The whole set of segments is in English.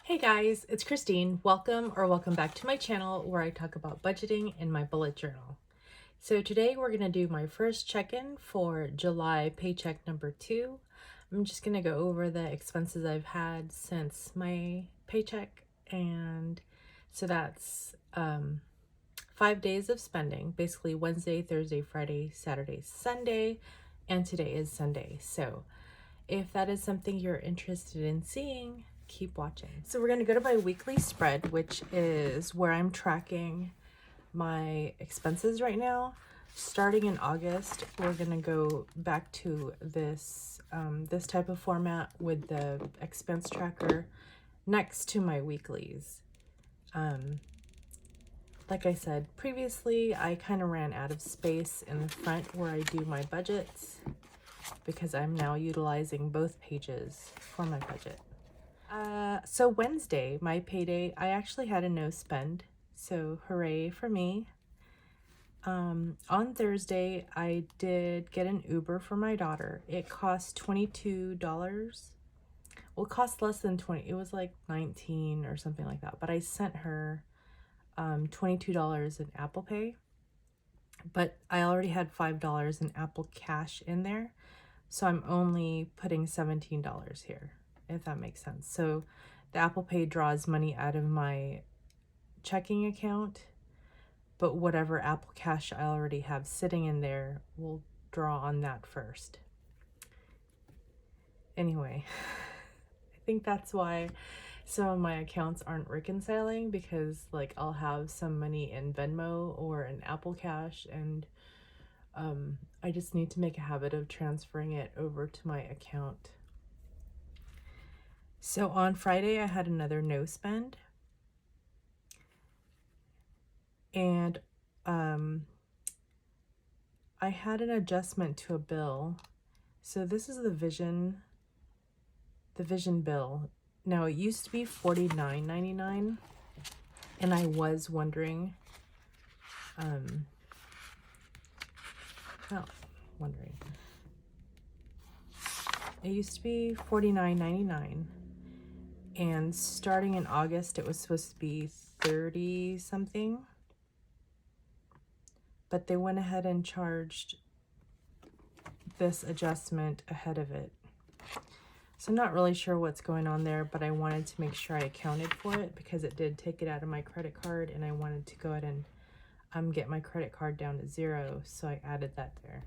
Hey guys, it's Kristine. Welcome back to my channel where I talk about budgeting in my bullet journal. So today we're going to do my first check-in for July paycheck number 2. I'm just going to go over the expenses I've had since my paycheck, and so that's 5 days of spending, basically Wednesday, Thursday, Friday, Saturday, Sunday, and today is Sunday. So if that is something you're interested in seeing, keep watching. So we're going to go to my weekly spread, which is where I'm tracking my expenses right now. Starting in August, we're going to go back to this this type of format with the expense tracker next to my weeklies. Like I said previously, I kind of ran out of space in the front where I do my budgets because I'm now utilizing both pages for my budget. So Wednesday, my payday, I actually had a no spend, so hooray for me. On Thursday, I did get an Uber for my daughter. It cost $22. Well, it cost less than 20. It was like 19 or something like that, but I sent her $22 in Apple Pay, but I already had $5 in Apple Cash in there, so I'm only putting $17 here, if that makes sense. So the Apple Pay draws money out of my checking account, but whatever Apple Cash I already have sitting in there will draw on that first. Anyway, I think that's why some of my accounts aren't reconciling, because like I'll have some money in Venmo or in Apple Cash, and I just need to make a habit of transferring it over to my account. So on Friday, I had another no spend. And I had an adjustment to a bill. So this is the vision bill. Now it used to be $49.99, and I was wondering, it used to be $49.99, and starting in August it was supposed to be 30 something, but they went ahead and charged this adjustment ahead of it. So I'm not really sure what's going on there, but I wanted to make sure I accounted for it because it did take it out of my credit card, and I wanted to go ahead and get my credit card down to 0, so I added that there.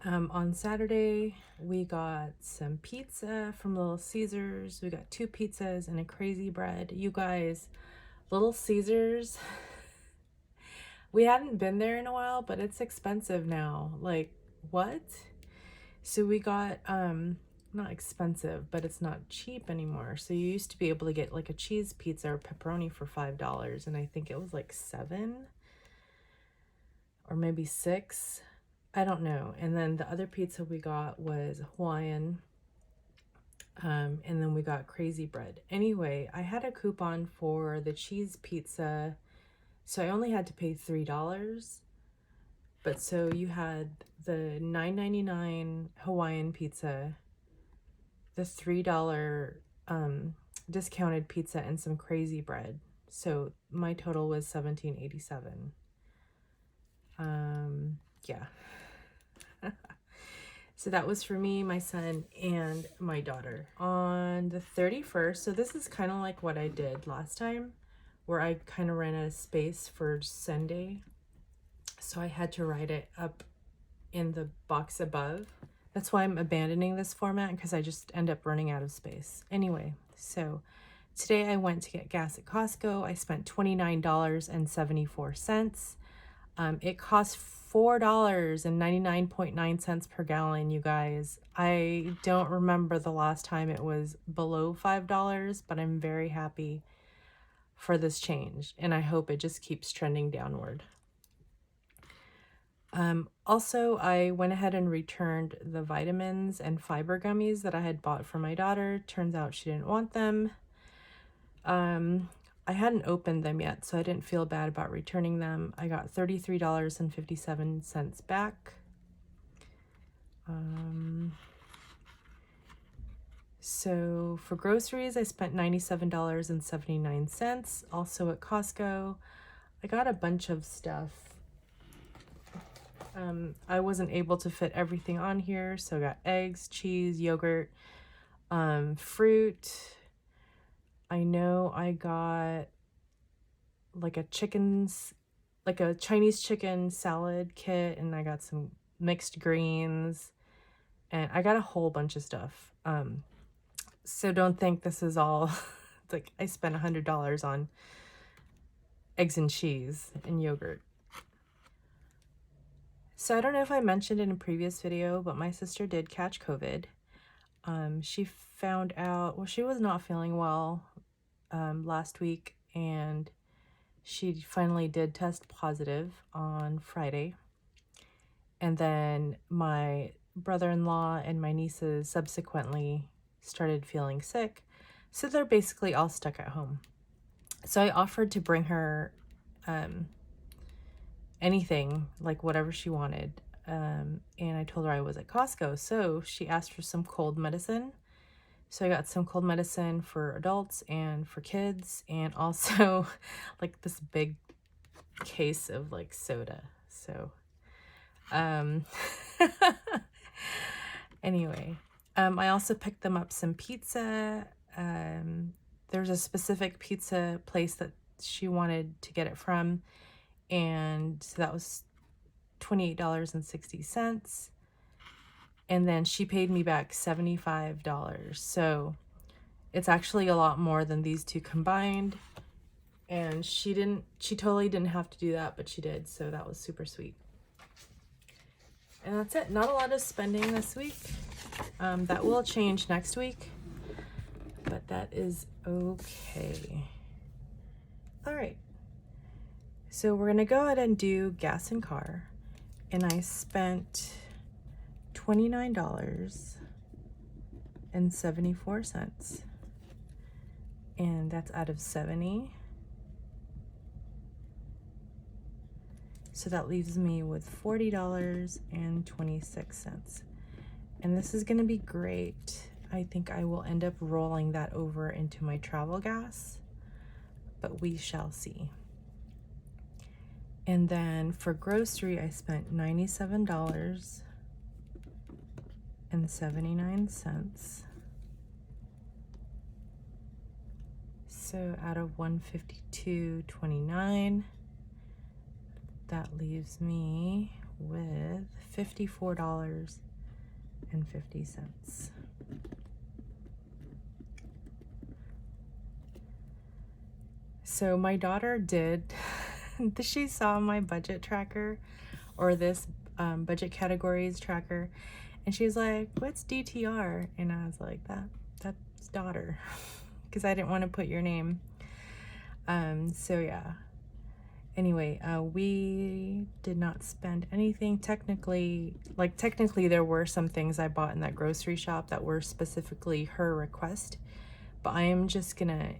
On Saturday, we got some pizza from Little Caesars. We got 2 pizzas and a crazy bread. You guys, Little Caesars, we hadn't been there in a while, but it's expensive now. Like, what? So we got, not expensive, but it's not cheap anymore. So you used to be able to get like a cheese pizza or pepperoni for $5, and I think it was like $7 or maybe $6. I don't know. And then the other pizza we got was Hawaiian, and then we got crazy bread. Anyway, I had a coupon for the cheese pizza, so I only had to pay $3. But so you had the $9.99 Hawaiian pizza, the $3 discounted pizza, and some crazy bread. So my total was $17.87. Yeah. So that was for me, my son, and my daughter. On the 31st, so this is kind of like what I did last time, where I kind of ran out of space for Sunday. So I had to write it up in the box above. That's why I'm abandoning this format, because I just end up running out of space. Anyway, so today I went to get gas at Costco. I spent $29.74. It costs $4.99.9 per gallon, you guys. I don't remember the last time it was below $5, but I'm very happy for this change, and I hope it just keeps trending downward. Also, I went ahead and returned the vitamins and fiber gummies that I had bought for my daughter. Turns out she didn't want them. I hadn't opened them yet, so I didn't feel bad about returning them. I got $33.57 back. So for groceries, I spent $97.79. Also at Costco, I got a bunch of stuff. I wasn't able to fit everything on here, so I got eggs, cheese, yogurt, fruit. I know I got like a Chinese chicken salad kit, and I got some mixed greens, and I got a whole bunch of stuff. So don't think this is all, it's like I spent $100 on eggs and cheese and yogurt. So I don't know if I mentioned in a previous video, but my sister did catch COVID. She found out, well, she was not feeling well last week, and she finally did test positive on Friday. And then my brother-in-law and my nieces subsequently started feeling sick. So they're basically all stuck at home. So I offered to bring her anything, like whatever she wanted. And I told her I was at Costco. So she asked for some cold medicine. So I got some cold medicine for adults and for kids, and also like this big case of like soda. So anyway, I also picked them up some pizza. There's a specific pizza place that she wanted to get it from, and so that was $28.60. And then she paid me back $75. So it's actually a lot more than these two combined. And she totally didn't have to do that, but she did. So that was super sweet. And that's it. Not a lot of spending this week. That will change next week, but that is okay. All right. So we're going to go ahead and do gas and car. And I spent $29.74. And that's out of 70. So that leaves me with $40.26. And this is going to be great. I think I will end up rolling that over into my travel gas, but we shall see. And then for grocery, I spent $97.79. So out of $152.29, that leaves me with $54.50. So my daughter did, she saw my budget tracker, or this budget categories tracker, and she's like, what's DTR? And I was like, that's daughter, because I didn't want to put your name. So yeah. Anyway, we did not spend anything. Technically there were some things I bought in that grocery shop that were specifically her request, but I am just gonna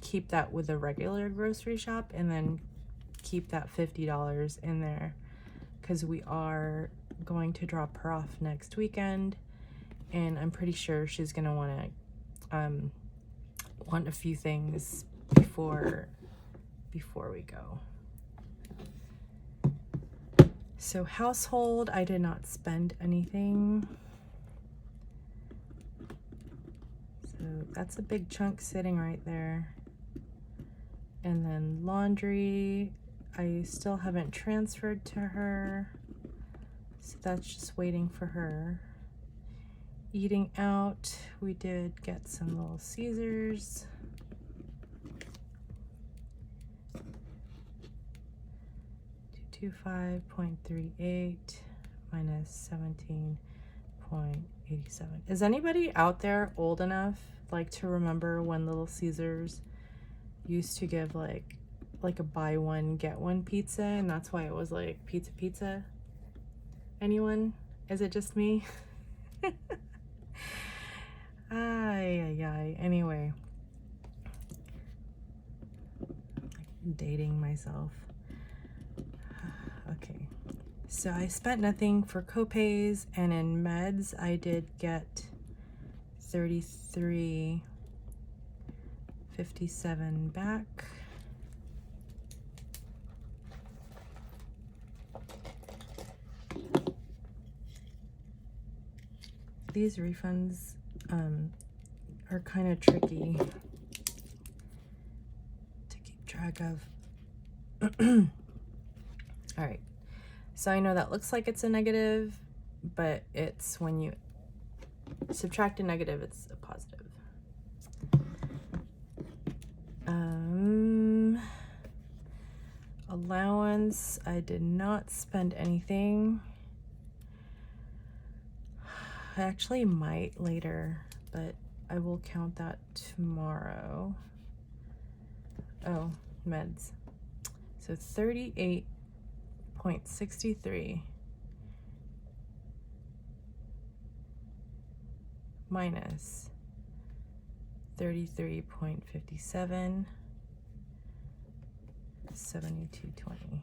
keep that with a regular grocery shop and then keep that $50 in there, because we are going to drop her off next weekend, and I'm pretty sure she's gonna want a few things before we go. So household, I did not spend anything. So that's a big chunk sitting right there. And then laundry, I still haven't transferred to her, so that's just waiting for her. Eating out, we did get some Little Caesars. $225.38 minus 17.87. Is anybody out there old enough like to remember when Little Caesars used to give like a buy one get one pizza, and that's why it was like pizza? Anyone? Is it just me? Ay. Anyway, I'm dating myself. Okay, so I spent nothing for copays, and in meds I did get $33.57 back. These refunds are kind of tricky to keep track of. All right, so I know that looks like it's a negative, but it's when you subtract a negative, it's a positive. Allowance, I did not spend anything. I actually might later, but I will count that tomorrow. Oh, meds. So 38.63 minus 33.57, 72.20.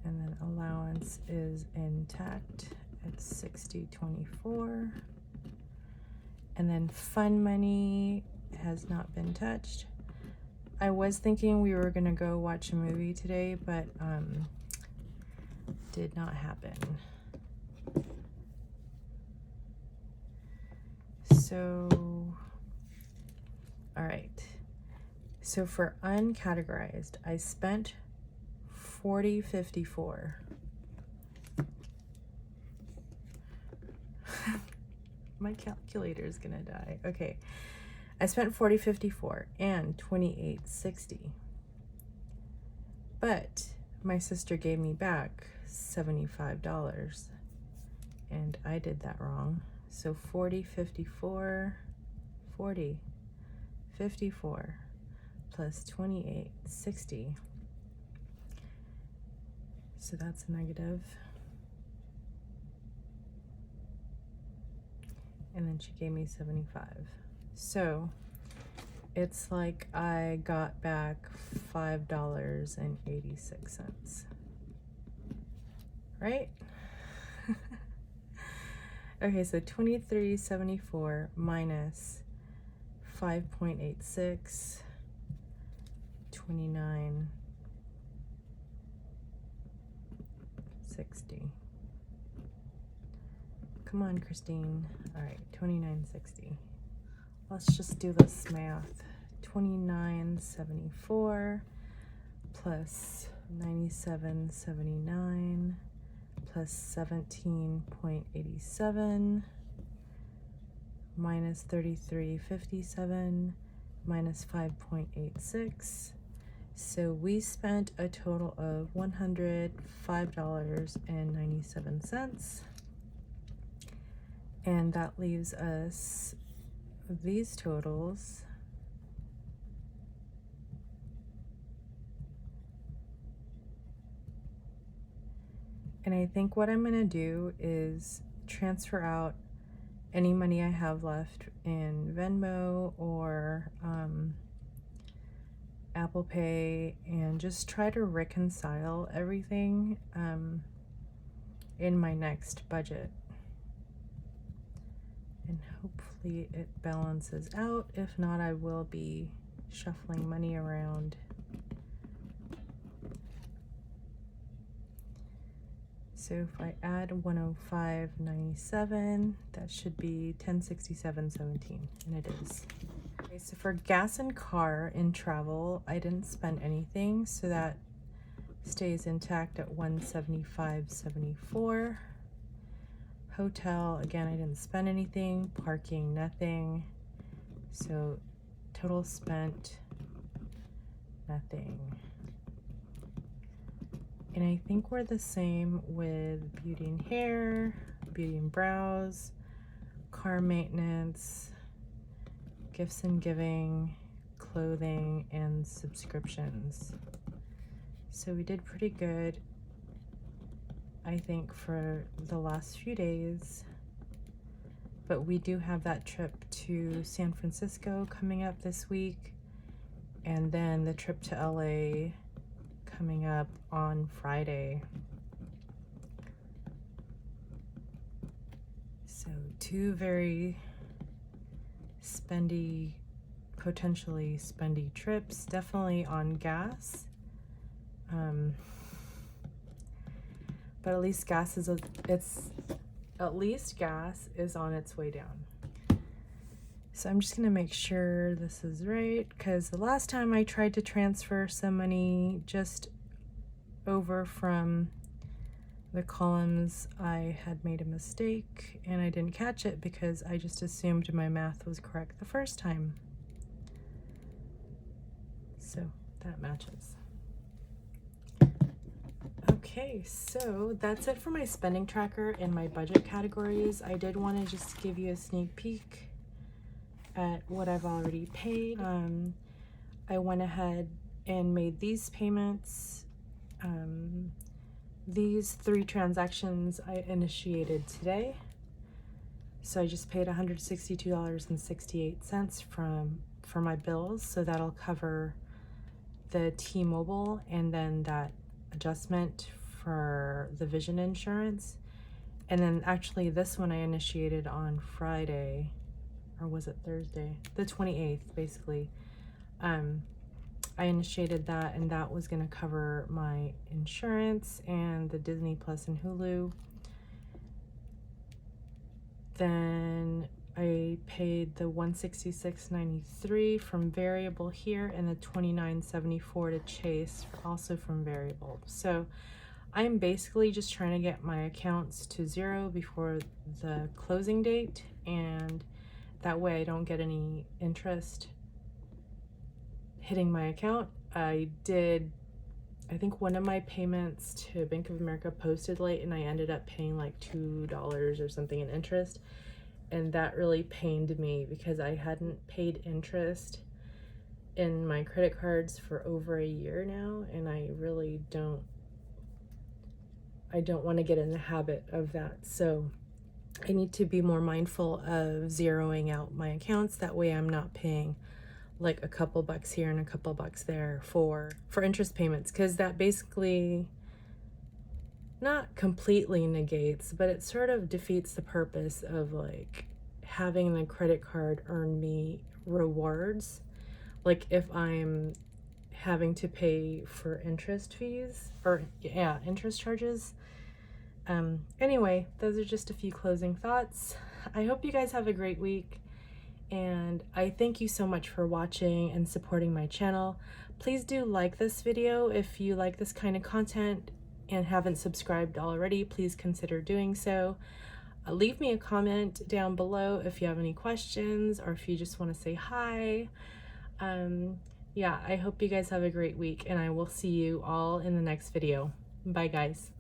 And then allowance is intact at 60.24. And then fund money has not been touched. I was thinking we were gonna go watch a movie today, but did not happen. So, all right. So for uncategorized, I spent $40.54. My calculator is gonna die. Okay, I spent $40.54 and $28.60. But my sister gave me back $75, and I did that wrong. So 40.54, 40.54 plus 28.60. So that's a negative. And then she gave me 75. So it's like I got back $5.86. Right? Okay, so 23.74 minus 5.86, 29.60. Come on, Kristine. All right, 29.60. Let's just do this math. 29.74 plus 97.79 plus 17.87 minus 33.57 minus 5.86. So we spent a total of $105.97. And that leaves us these totals. And I think what I'm gonna do is transfer out any money I have left in Venmo or Apple Pay, and just try to reconcile everything in my next budget. And hopefully it balances out. If not, I will be shuffling money around. So if I add 105.97, that should be 1067.17, and it is. Okay, so for gas and car in travel, I didn't spend anything, so that stays intact at 175.74. Hotel, again, I didn't spend anything. Parking, nothing. So total spent, nothing. And I think we're the same with beauty and hair, beauty and brows, car maintenance, gifts and giving, clothing, and subscriptions. So we did pretty good, I think, for the last few days. But we do have that trip to San Francisco coming up this week, and then the trip to LA coming up on Friday. two very spendy, potentially spendy trips, definitely on gas. But at least gas is gas is on its way down. So I'm just gonna make sure this is right, because the last time I tried to transfer some money just over from the columns, I had made a mistake and I didn't catch it because I just assumed my math was correct the first time. So that matches. Okay, so that's it for my spending tracker and my budget categories. I did want to just give you a sneak peek at what I've already paid. I went ahead and made these payments. These 3 transactions I initiated today. So I just paid $162.68 for my bills, so that'll cover the T-Mobile and then that adjustment for the vision insurance. And then actually this one I initiated on Friday, or was it Thursday? The 28th, basically. I initiated that, and that was gonna cover my insurance and the Disney Plus and Hulu. Then I paid the $166.93 from variable here and the $29.74 to Chase, also from variable. So I'm basically just trying to get my accounts to 0 before the closing date, and that way I don't get any interest hitting my account. I think one of my payments to Bank of America posted late, and I ended up paying like $2 or something in interest, and that really pained me because I hadn't paid interest in my credit cards for over a year now, and I really don't want to get in the habit of that. So I need to be more mindful of zeroing out my accounts. That way I'm not paying like a couple bucks here and a couple bucks there for interest payments, because that basically not completely negates, but it sort of defeats the purpose of like having the credit card earn me rewards. Like if I'm having to pay for interest fees, or interest charges. Anyway, those are just a few closing thoughts. I hope you guys have a great week, and I thank you so much for watching and supporting my channel. Please do like this video if you like this kind of content and haven't subscribed already. Please consider doing so. Leave me a comment down below if you have any questions or if you just want to say hi. Yeah, I hope you guys have a great week, and I will see you all in the next video. Bye guys.